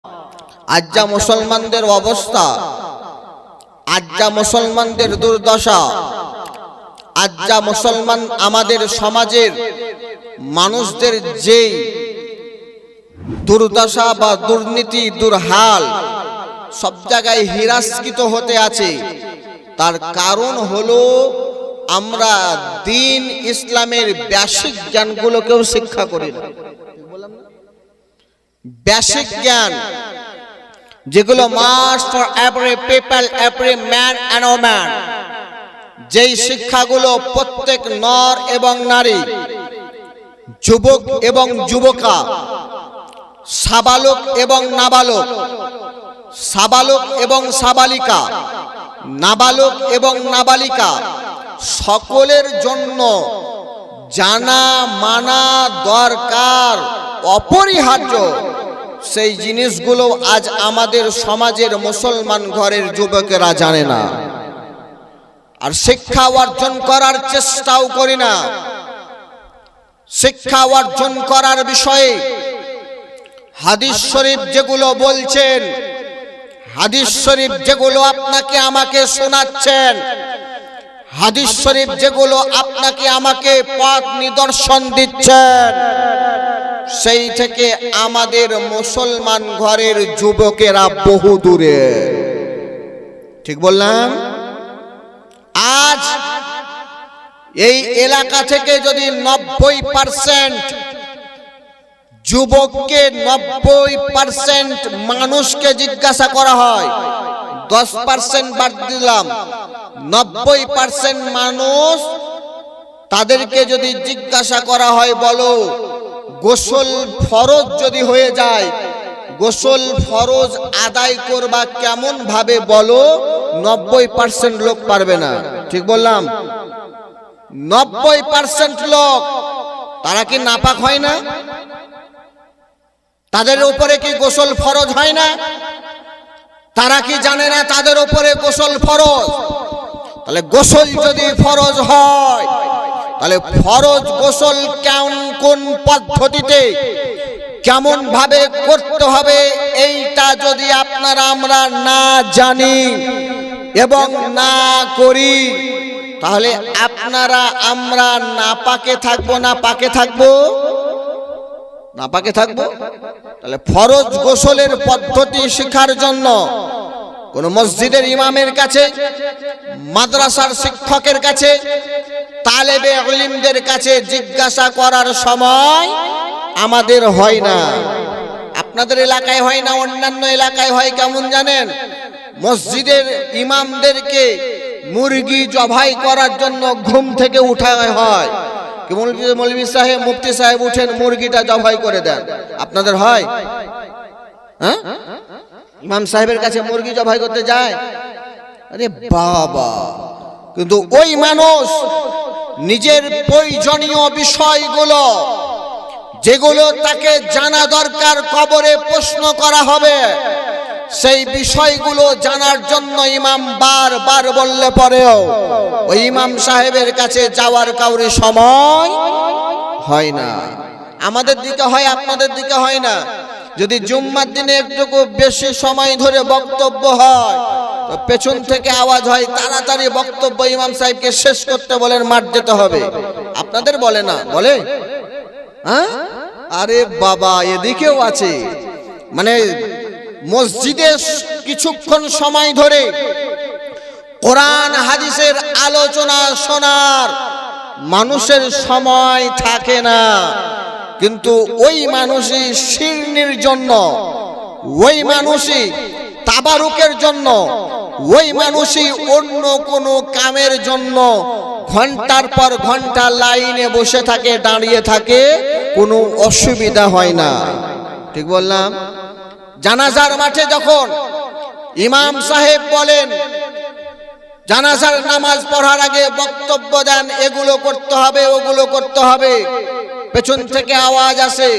আজ যা মুসলমানদের অবস্থা, আজ যা মুসলমানদের দুর্দশা, আজ যা মুসলমান আমাদের সমাজের মানুষদের যে দুর্দশা বা দুর্নীতি দুর্হাল সব জায়গায় হিরাসকৃত হতে আছে, তার কারণ হলো আমরা দ্বীন ইসলামের বেসিক জ্ঞানগুলোকেও শিক্ষা করি না। বেসিক জ্ঞান যেগুলো must for every people, every man and woman, যেই শিক্ষাগুলো প্রত্যেক নর এবং নারী, যুবক এবং যুবকা, সাবালক এবং নাবালক, সাবালক এবং সাবালিকা, নাবালক এবং নাবালিকা সকলের জন্য জানা মানা দরকার, অপরিহার্য। সেই জিনিসগুলো আজ আমাদের সমাজের মুসলমান ঘরের যুবকেরা জানে না, আর শিক্ষা অর্জন করার চেষ্টাও করি না। শিক্ষা অর্জন করার বিষয়ে হাদিস শরীফ যেগুলো বলছেন, হাদিস শরীফ যেগুলো আপনাকে আমাকে শোনাচ্ছেন, হাদিস শরীফ যেগুলো আপনাকে আমাকে পথ নিদর্শন দিচ্ছেন, সেই থেকে আমাদের মুসলমান ঘরের যুবকেরা বহু দূরে। ঠিক বললাম? আজ এই এলাকা থেকে যদি 90% যুবককে, 90% মানুষকে জিজ্ঞাসা করা হয়, 10% বাদ দিলাম, 90% মানুষ তাদেরকে যদি জিজ্ঞাসা করা হয়, বলো গোসল ফরজ যদি হয়ে যায়, গোসল ফরজ আদায় করবা কেমন ভাবে বলো, 90% লোক পারবে না। ঠিক বললাম? 90% লোক, তারা কি নাপাক হয় না? তাদের উপরে কি গোসল ফরজ হয় না? তারা কি জানে না তাদের উপরে গোসল ফরজ? তাহলে গোসল যদি ফরজ হয়, তাহলে ফরজ গোসল কোন পদ্ধতিতে, কেমন ভাবে করতে হবে, এইটা যদি আপনারা আমরা না জানি এবং না করি, তাহলে আপনারা আমরা নাপাকে থাকবো, না পাকে থাকবো, না পাকে থাকবো। তাহলে ফরজ গোসলের পদ্ধতি শেখার জন্য কোন মসজিদের ইমামের কাছে, মাদ্রাসার শিক্ষকের কাছে, তালেবে ইলমদের কাছে জিজ্ঞাসা করার সময় আমাদের হয় না। আপনাদের এলাকায় হয় না, অন্যান্য এলাকায় হয় কেমন জানেন? মসজিদের ইমামদেরকে মুরগি জবাই করার জন্য ঘুম থেকে উঠা হয়, কি মৌলভী সাহেব, মুফতি সাহেব উঠেন মুরগিটা জবাই করে দেন। আপনাদের হয়? হ্যাঁ, ইমাম সাহেবের কাছে মুরগি জবাই করতে যায়। আরে বাবা! কিন্তু ওই মানুষ নিজের প্রয়োজনীয় বিষয়গুলো যেগুলো তাকে জানা দরকার, কবরে প্রশ্ন করা হবে, সেই বিষয়গুলো জানার জন্য ইমাম বারবার বললে পরেও ওই ইমাম সাহেবের কাছে যাওয়ার কাউরে সময় হয় না। আমাদের দিকে হয়, আপনাদের দিকে হয় না। যদি জুম্মার দিনে একটু বেশি সময় ধরে বক্তব্য হয়, তো পেছন থেকে আওয়াজ হয়, তাড়াতাড়ি বক্তব্য ইমাম সাহেবকে শেষ করতে বলেন, মাঠ যেতে হবে। আপনাদের বলে না? বলে? হ্যাঁ? আরে বাবা, এদিকেও আছে। মানে মসজিদে কিছুক্ষণ সময় ধরে কোরআন হাদিসের আলোচনা শোনার মানুষের সময় থাকে না, কিন্তু ওই মানুষই শিরনির জন্য, ওই মানুষই তাবারুকের জন্য, ওই মানুষই অন্য কোনো কামের জন্য ঘন্টার পর ঘন্টা লাইনে বসে থাকে, দাঁড়িয়ে থাকে, কোনো অসুবিধা হয় না। ঠিক বললাম? জানাজার মাঠে যখন ইমাম সাহেব বলেন, জানাজার নামাজ পড়ার আগে বক্তব্য দেন, এগুলো করতে হবে, ওগুলো করতে হবে, পেছন থেকে আওয়াজ আসে,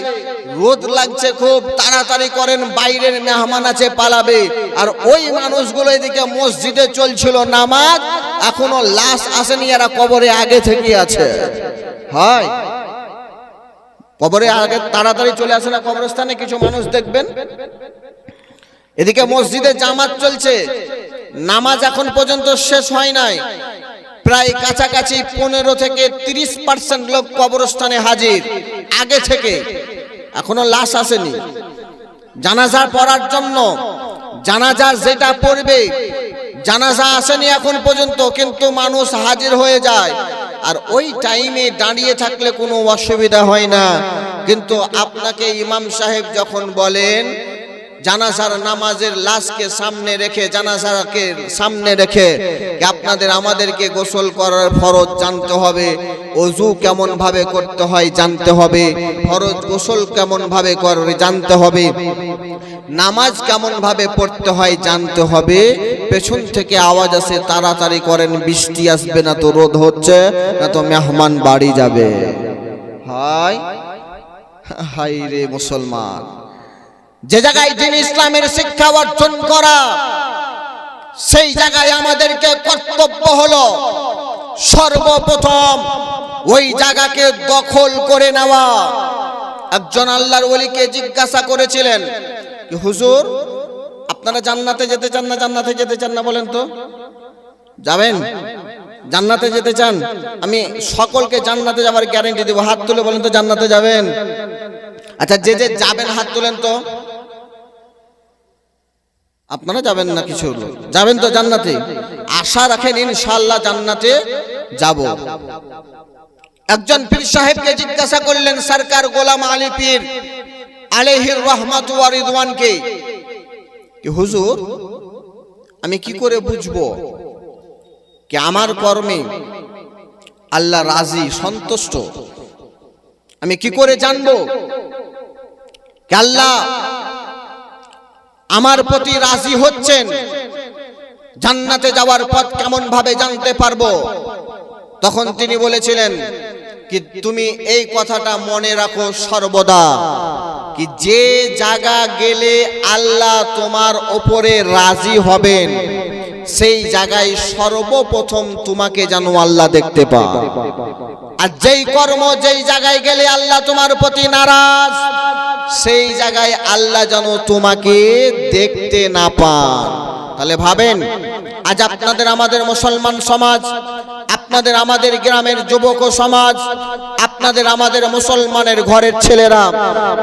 রোদ লাগছে খুব, তাড়াতাড়ি করেন, বাইরের মেহমান আছে, পালাবে। আর ওই মানুষগুলো এদিকে মসজিদে চলছিল নামাজ, এখনো লাশ আসেনি, এরা কবরে আগে থেকে আছে। হয়? কবরে আগে তাড়াতাড়ি চলে আসে না কবরস্থানে? কিছু মানুষ দেখবেন এদিকে মসজিদে জামাত চলছে, নামাজ এখন পর্যন্ত শেষ হয় নাই, প্রায় কাছাকাছি 15 থেকে 30% লোক কবরস্থানে হাজির আগে থেকে, এখনো লাশ আসেনি জানাজা পড়ার জন্য। জানাজা যেটা পড়বে, জানাজা আসেনি এখন পর্যন্ত, কিন্তু মানুষ হাজির হয়ে যায়। আর ওই টাইমে দাঁড়িয়ে থাকলে কোনো অসুবিধা হয় না, কিন্তু আপনাকে ইমাম সাহেব যখন বলেন জানাজার নামাজের লাশকে সামনে রেখে, জানাজাকে সামনে রেখে আপনাদের আমাদেরকে গোসল করার ফরজ জানতে হবে, ওযু কেমন ভাবে করতে হয় জানতে হবে, ফরজ গোসল কেমন ভাবে করে জানতে হবে, নামাজ কেমন ভাবে পড়তে হয় জানতে হবে। পেছন থেকে আওয়াজ আসে, তাড়াতাড়ি করেন, বৃষ্টি আসবে না তো, রোদ হচ্ছে না তো মেহমান বাড়ি যাবে। হায় হায় রে মুসলমান, যে জায়গায় দিন ইসলামের শিক্ষা অর্জন করা, সেই জায়গায় আমাদেরকে কর্তব্য হলো সর্বপ্রথম ওই জায়গাকে দখল করে নেওয়া। একজন আল্লাহর ওলিকে জিজ্ঞাসা করেছিলেন, হুজুর আপনারা জান্নাতে যেতে চান না, জান্নাতে যেতে চান না বলেন তো? যাবেন? জান্নাতে যেতে চান? আমি সকলকে জান্নাতে যাওয়ার গ্যারান্টি দেব, হাত তুলে বলেন তো জান্নাতে যাবেন? আচ্ছা, যে যে যাবেন হাত তুলেন তো। আপনারা যাবেন না, কিছু যাবেন তো জান্নাতে? আশা রাখেন ইনশাআল্লাহ জান্নাতে যাব। একজন পীর সাহেবকে জিজ্ঞাসা করলেন সরকার গোলাম আলী পীর আলাইহির রহমাত ওয়া রিদওয়ানকে, কি হুজুর আমি কি করে বুঝবো কি আমার কর্মে আল্লাহ রাজি সন্তুষ্ট? আমি কি করে জানবো কি আল্লাহ আমার প্রতি রাজি হচ্ছেন? জান্নাতে যাওয়ার পথ কেমন ভাবে জানতে পারবো? তখন তিনি বলেছিলেন কি তুমি এই কথাটা মনে রাখো সর্বদা, কি যে জায়গা গেলে আল্লাহ তোমার উপরে রাজি হবেন, সেই জায়গায় সর্বপ্রথম তোমাকে যেন আল্লাহ দেখতে পায়। আর যেই কর্ম, যেই জায়গায় গেলে আল্লাহ তোমার প্রতি নারাজ, সেই জায়গায় আল্লাহ যেন তোমাকে দেখতে না পান। তাহলে ভাবেন, আজ আপনাদের আমাদের মুসলমান সমাজ, আপনাদের আমাদের গ্রামের যুবক সমাজ, আপনাদের আমাদের মুসলমানের ঘরের ছেলেরা,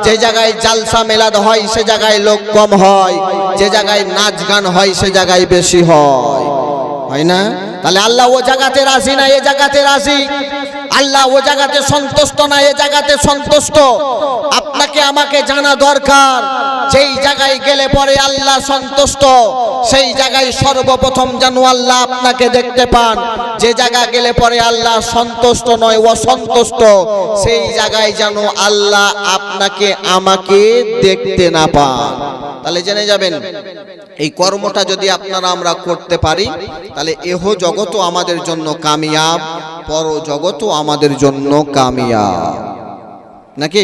যে জায়গায় জালসা মেলাদ হয় সে জায়গায় লোক কম হয়, যে জায়গায় নাচ গান হয় সে জায়গায় বেশি হয়, হয় না? তাহলে আল্লাহ ও জায়গাতে রাজি না এ জায়গাতে রাজি, আল্লাহ ও জায়গাতে সন্তুষ্ট না এ জায়গাতে সন্তুষ্ট। আপনাকে আমাকে জানা দরকার, যেই জায়গায় গেলে পরে আল্লাহ সন্তুষ্ট, সেই জায়গায় সর্বপ্রথম যেন আল্লাহ আপনাকে দেখতে পান। যে জায়গা গেলে পরে আল্লাহ সন্তুষ্ট নয় অসন্তুষ্ট, সেই জায়গায় যেন আল্লাহ আপনাকে আমাকে দেখতে না পান। তাহলে জেনে যাবেন, এই কর্মটা যদি আপনারা আমরা করতে পারি, তাহলে এহ জগতও আমাদের জন্য কামিয়াব, পর জগতও আমাদের জন্য কামিয়াব, নাকি?